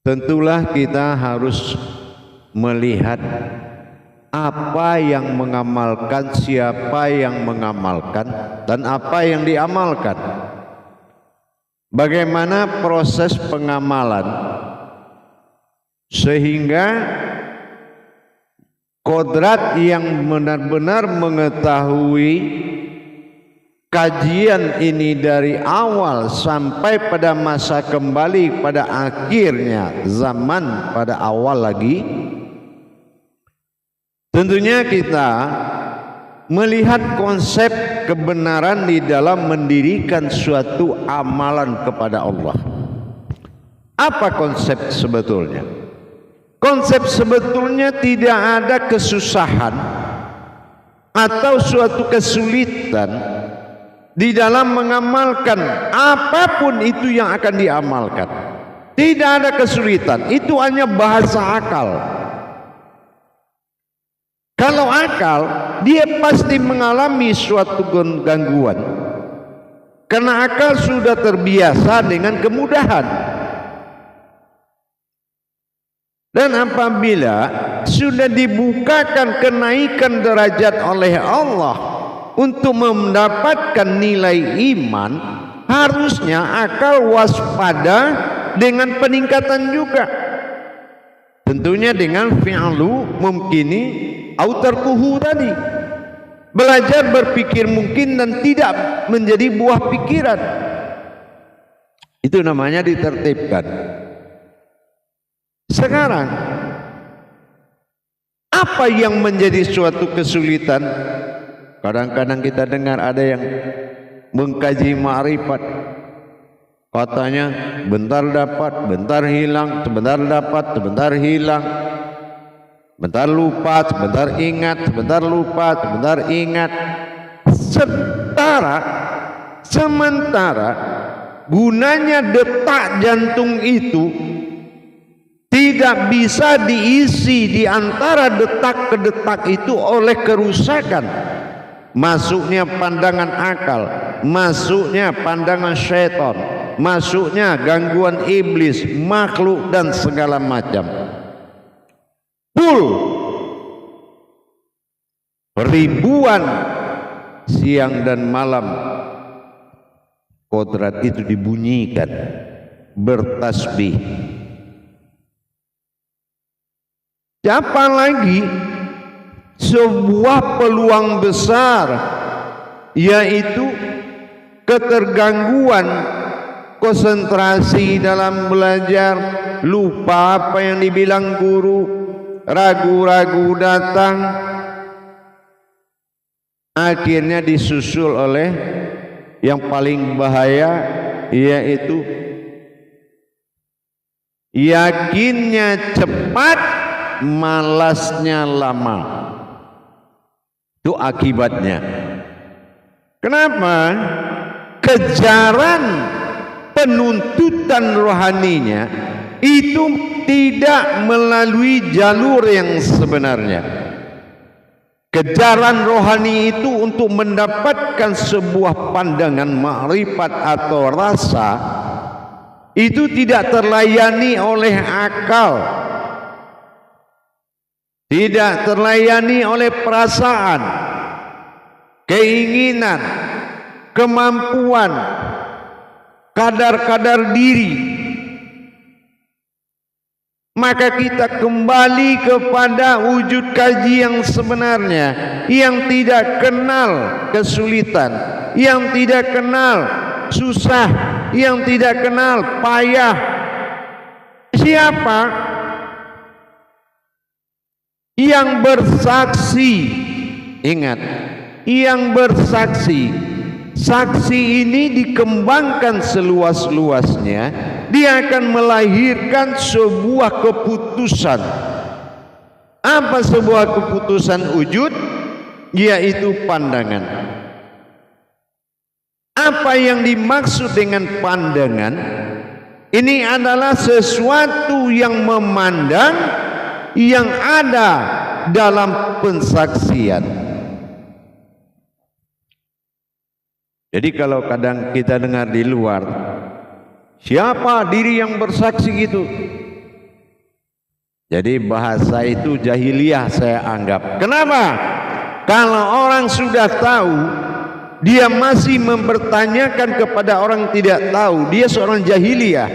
tentulah kita harus melihat apa yang mengamalkan, siapa yang mengamalkan, dan apa yang diamalkan. Bagaimana proses pengamalan sehingga kodrat yang benar-benar mengetahui kajian ini dari awal sampai pada masa kembali pada akhirnya zaman pada awal lagi. Tentunya kita melihat konsep kebenaran di dalam mendirikan suatu amalan kepada Allah. Apa konsep sebetulnya? Konsep sebetulnya tidak ada kesusahan atau suatu kesulitan di dalam mengamalkan apapun itu yang akan diamalkan. Tidak ada kesulitan, itu hanya bahasa akal. Kalau akal, dia pasti mengalami suatu gangguan. Karena akal sudah terbiasa dengan kemudahan. Dan apabila sudah dibukakan kenaikan derajat oleh Allah untuk mendapatkan nilai iman, harusnya akal waspada dengan peningkatan juga. Tentunya dengan fi'lu mumkini au tarkuhu tadi. Belajar berpikir mungkin dan tidak menjadi buah pikiran. Itu namanya ditertibkan. Sekarang apa yang menjadi suatu kesulitan? Kadang-kadang kita dengar ada yang mengkaji ma'rifat, katanya bentar dapat, bentar hilang, sebentar dapat, sebentar hilang, bentar lupa, sebentar ingat, sebentar lupa, sebentar ingat. Sementara gunanya detak jantung itu tidak bisa diisi di antara detak ke detak itu oleh kerusakan. Masuknya pandangan akal, masuknya pandangan syaitan, masuknya gangguan iblis, makhluk dan segala macam. Ribuan siang dan malam kodrat itu dibunyikan, bertasbih. Siapa lagi sebuah peluang besar, yaitu ketergangguan konsentrasi dalam belajar, lupa apa yang dibilang guru, ragu-ragu datang, akhirnya disusul oleh yang paling bahaya, yaitu yakinnya cepat, malasnya lama. Itu akibatnya. Kenapa? Kejaran penuntutan rohaninya itu tidak melalui jalur yang sebenarnya. Kejaran rohani itu untuk mendapatkan sebuah pandangan ma'rifat atau rasa itu tidak terlayani oleh akal, tidak terlayani oleh perasaan, keinginan, kemampuan, kadar-kadar diri. Maka kita kembali kepada wujud kaji yang sebenarnya, yang tidak kenal kesulitan, yang tidak kenal susah, yang tidak kenal payah. Siapa yang bersaksi? Ingat, yang bersaksi. Saksi ini dikembangkan seluas-luasnya, dia akan melahirkan sebuah keputusan. Apa sebuah keputusan wujud? Yaitu pandangan. Apa yang dimaksud dengan pandangan? Ini adalah sesuatu yang memandang yang ada dalam pensaksian. Jadi kalau kadang kita dengar di luar, siapa diri yang bersaksi gitu? Jadi bahasa itu jahiliyah saya anggap. Kenapa? Kalau orang sudah tahu, dia masih mempertanyakan kepada orang tidak tahu, dia seorang jahiliyah.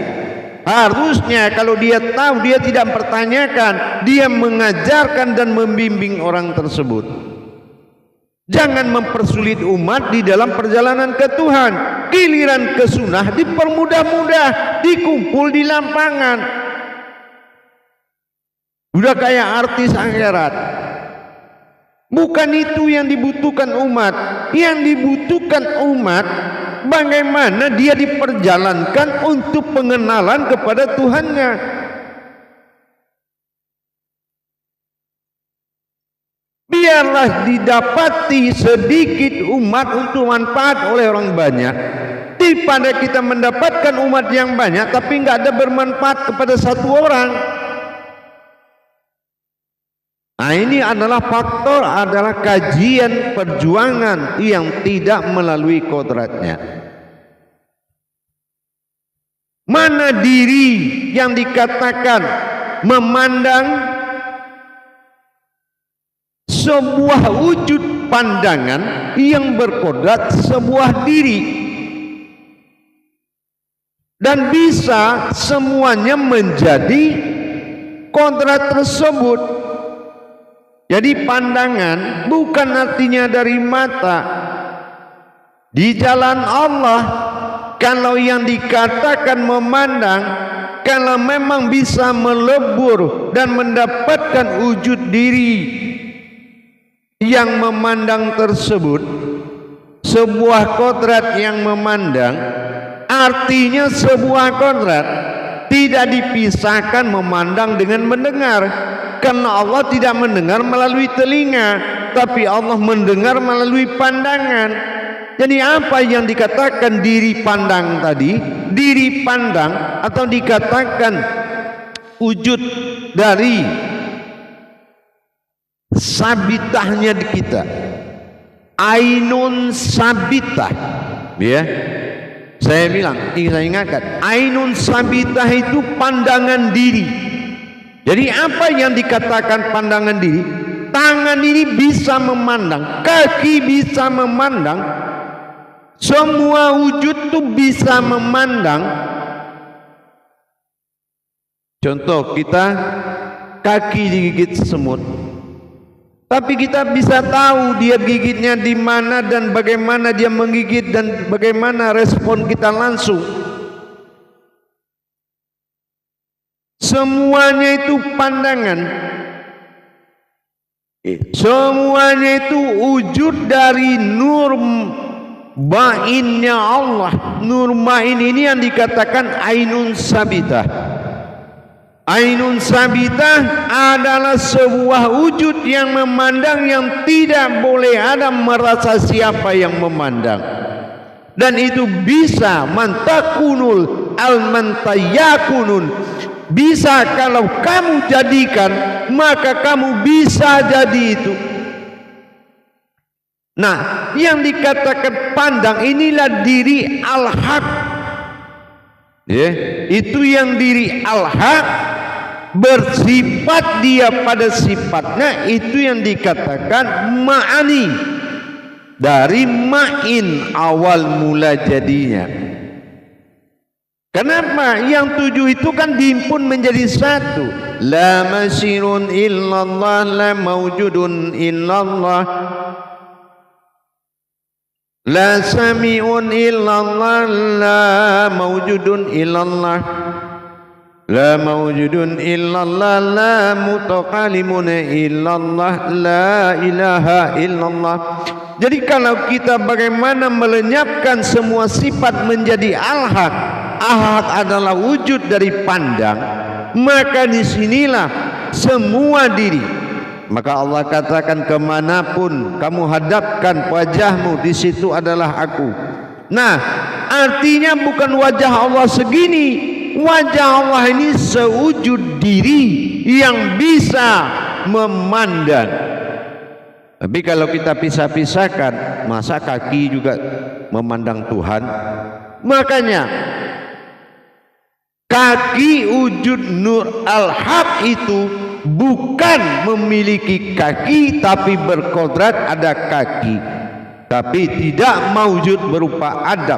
Harusnya kalau dia tahu, dia tidak mempertanyakan, dia mengajarkan dan membimbing orang tersebut. Jangan mempersulit umat di dalam perjalanan ke Tuhan. Giliran ke sunnah dipermudah-mudah, dikumpul di lapangan. Udah kayak artis akhirat. Bukan itu yang dibutuhkan umat. Yang dibutuhkan umat, bagaimana dia diperjalankan untuk pengenalan kepada Tuhannya. Biarlah didapati sedikit umat untuk manfaat oleh orang banyak, daripada kita mendapatkan umat yang banyak tapi nggak ada bermanfaat kepada satu orang. Nah, ini adalah faktor, adalah kajian perjuangan yang tidak melalui kodratnya. Mana diri yang dikatakan memandang sebuah wujud pandangan yang berkodrat sebuah diri, dan bisa semuanya menjadi kodrat tersebut. Jadi pandangan bukan artinya dari mata. Di jalan Allah, kalau yang dikatakan memandang, kalau memang bisa melebur dan mendapatkan wujud diri yang memandang tersebut, sebuah kodrat yang memandang, artinya sebuah kodrat tidak dipisahkan memandang dengan mendengar. Karena Allah tidak mendengar melalui telinga, tapi Allah mendengar melalui pandangan. Jadi apa yang dikatakan diri pandang tadi, diri pandang, atau dikatakan wujud dari sabitahnya di kita, ainun sabitah, ya. Saya bilang, saya ingatkan, ainun sabitah itu pandangan diri. Jadi apa yang dikatakan pandangan diri? Tangan ini bisa memandang, kaki bisa memandang, semua wujud itu bisa memandang. Contoh, kita kaki digigit semut, tapi kita bisa tahu dia gigitnya di mana dan bagaimana dia menggigit dan bagaimana respon kita langsung. Semuanya itu pandangan. Semuanya itu wujud dari nur ma'innya Allah. Nur ma'in ini yang dikatakan ainun sabitah. Ainun sabitah adalah sebuah wujud yang memandang, yang tidak boleh ada merasa siapa yang memandang. Dan itu bisa mantakunul al-mantayakunun. Bisa kalau kamu jadikan, maka kamu bisa jadi itu. Nah, yang dikatakan pandang inilah diri al-haq. Ya, itu yang diri al-haq bersifat dia pada sifatnya, itu yang dikatakan ma'ani. Dari ma'in awal mula jadinya. Kenapa? Yang 7 itu kan dihimpun menjadi satu. La masirun illallah, la mawjudun illallah, la sami'un illallah, la mawjudun illallah, la mawjudun illallah, la mutaqalimun illallah, la ilaha illallah. Jadi kalau kita bagaimana melenyapkan semua sifat menjadi al-haq, ahad adalah wujud dari pandang, maka disinilah semua diri. Maka Allah katakan, kemanapun kamu hadapkan wajahmu, di situ adalah aku. Nah, artinya bukan wajah Allah segini, wajah Allah ini sewujud diri yang bisa memandang. Tapi kalau kita pisah-pisahkan, masa kaki juga memandang Tuhan? Makanya Kaki wujud Nur Al-Haq itu bukan memiliki kaki tapi berkodrat ada kaki, tapi tidak maujud berupa adab.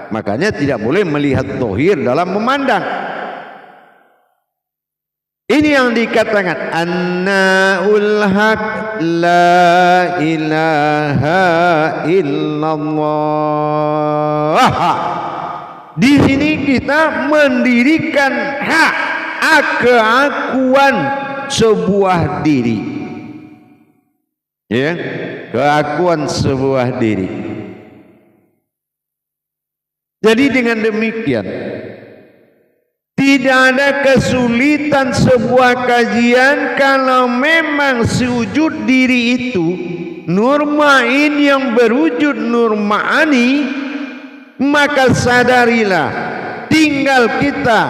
Makanya tidak boleh melihat zahir dalam memandang. Ini yang dikatakan An-Naul Haq la ilaha illallah. Di sini kita mendirikan hak, keakuan sebuah diri. Ya, keakuan sebuah diri. Jadi dengan demikian tidak ada kesulitan sebuah kajian kalau memang sewujud diri itu nur ma'in yang berwujud nur ma'ani, maka sadarilah tinggal kita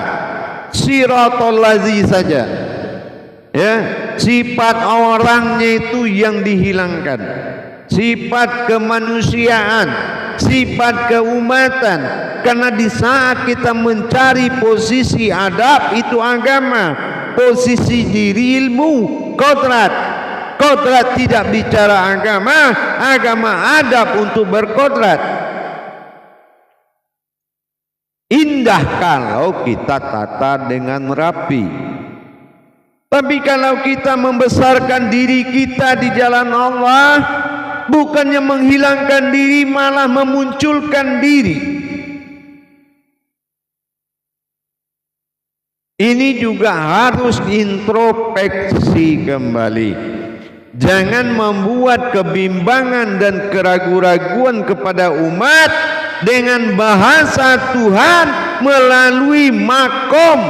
siratal lazi saja, ya, sifat orangnya itu yang dihilangkan, sifat kemanusiaan, sifat keumatan. Karena di saat kita mencari posisi adab itu agama, posisi diri ilmu, kodrat. Kodrat tidak bicara agama, agama adab untuk berkodrat. Indah kalau kita tata dengan rapi. Tapi kalau kita membesarkan diri kita di jalan Allah, bukannya menghilangkan diri, malah memunculkan diri. Ini juga harus introspeksi kembali. Jangan membuat kebimbangan dan keraguan-raguan kepada umat dengan bahasa Tuhan melalui makom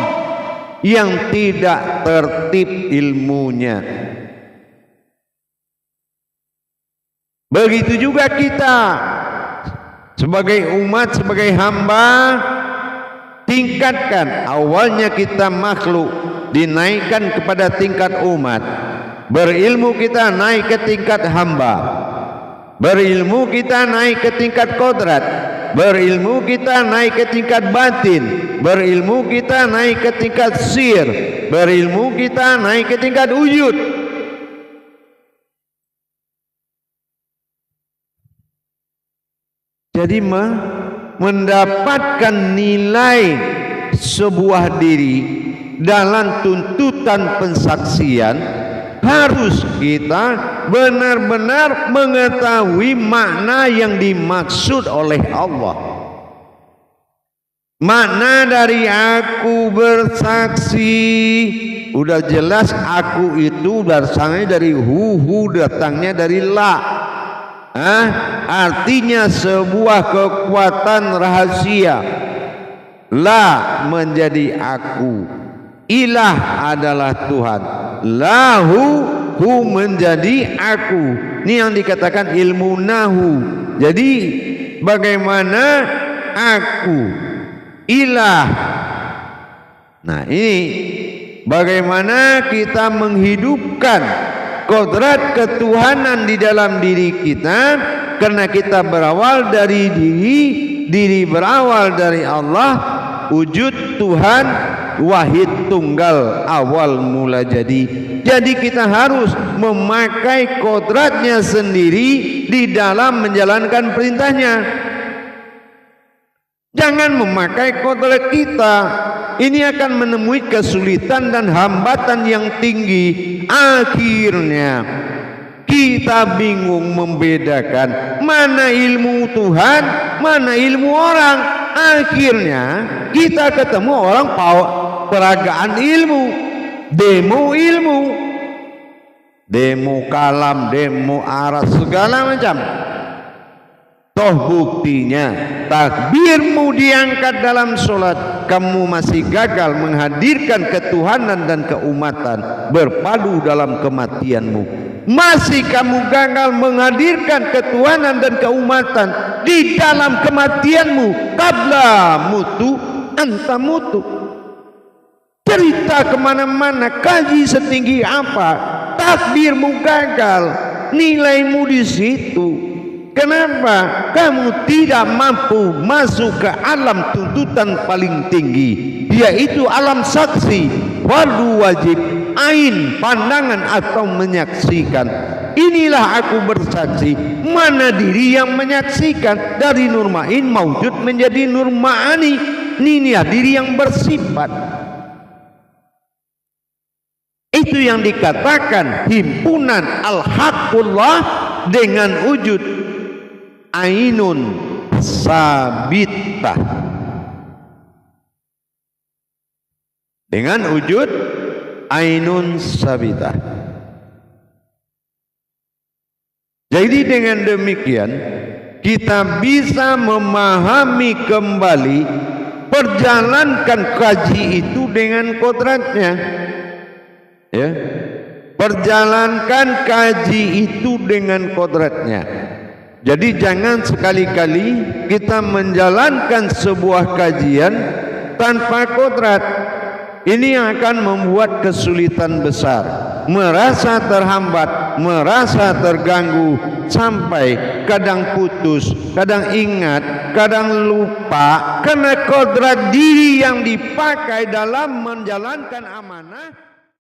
yang tidak tertib ilmunya. Begitu juga kita sebagai umat, sebagai hamba, tingkatkan. Awalnya kita makhluk, dinaikkan kepada tingkat umat. Berilmu kita naik ke tingkat hamba. Berilmu kita naik ke tingkat kodrat. Berilmu kita naik ke tingkat batin. Berilmu kita naik ke tingkat sir. Berilmu kita naik ke tingkat wujud. Jadi mendapatkan nilai sebuah diri dalam tuntutan pensaksian, harus kita benar-benar mengetahui makna yang dimaksud oleh Allah. Makna dari aku bersaksi, udah jelas aku itu datangnya dari hu datangnya dari la. Artinya sebuah kekuatan rahasia. La menjadi aku, ilah adalah Tuhan, lahu hu menjadi aku. Ini yang dikatakan ilmu nahu. Jadi bagaimana aku, ilah. Nah ini bagaimana kita menghidupkan kodrat ketuhanan di dalam diri kita, karena kita berawal dari diri berawal dari Allah, wujud Tuhan wahid tunggal awal mula jadi. Jadi kita harus memakai kodratnya sendiri di dalam menjalankan perintahnya. Jangan memakai kodrat kita. Ini akan menemui kesulitan dan hambatan yang tinggi. Akhirnya kita bingung membedakan mana ilmu Tuhan, mana ilmu orang. Akhirnya kita ketemu orang peragaan ilmu, demo ilmu, demo kalam, demo aras, segala macam. Toh buktinya takbirmu diangkat dalam sholat, kamu masih gagal menghadirkan ketuhanan dan keumatan berpadu dalam kematianmu. Masih kamu gagal menghadirkan ketuhanan dan keumatan di dalam kematianmu. Qabla mutu anta mutu. Cerita kemana-mana, kaji setinggi apa, takbirmu gagal, nilaimu di situ. Kenapa? Kamu tidak mampu masuk ke alam tuntutan paling tinggi, yaitu alam saksi, fardu wajib, ain, pandangan atau menyaksikan. Inilah aku bersaksi. Mana diri yang menyaksikan? Dari nur ma'in maujud menjadi nur ma'ani. Inilah diri yang bersifat. Itu yang dikatakan himpunan al-haqqullah dengan wujud ainun sabitah. Dengan wujud ainun sabitah. Jadi dengan demikian kita bisa memahami kembali, perjalankan kaji itu dengan kodratnya, ya, perjalankan kaji itu dengan kodratnya. Jadi jangan sekali-kali kita menjalankan sebuah kajian tanpa kodrat. Ini yang akan membuat kesulitan besar, merasa terhambat, merasa terganggu, sampai kadang putus, kadang ingat, kadang lupa, karena kodrat diri yang dipakai dalam menjalankan amanah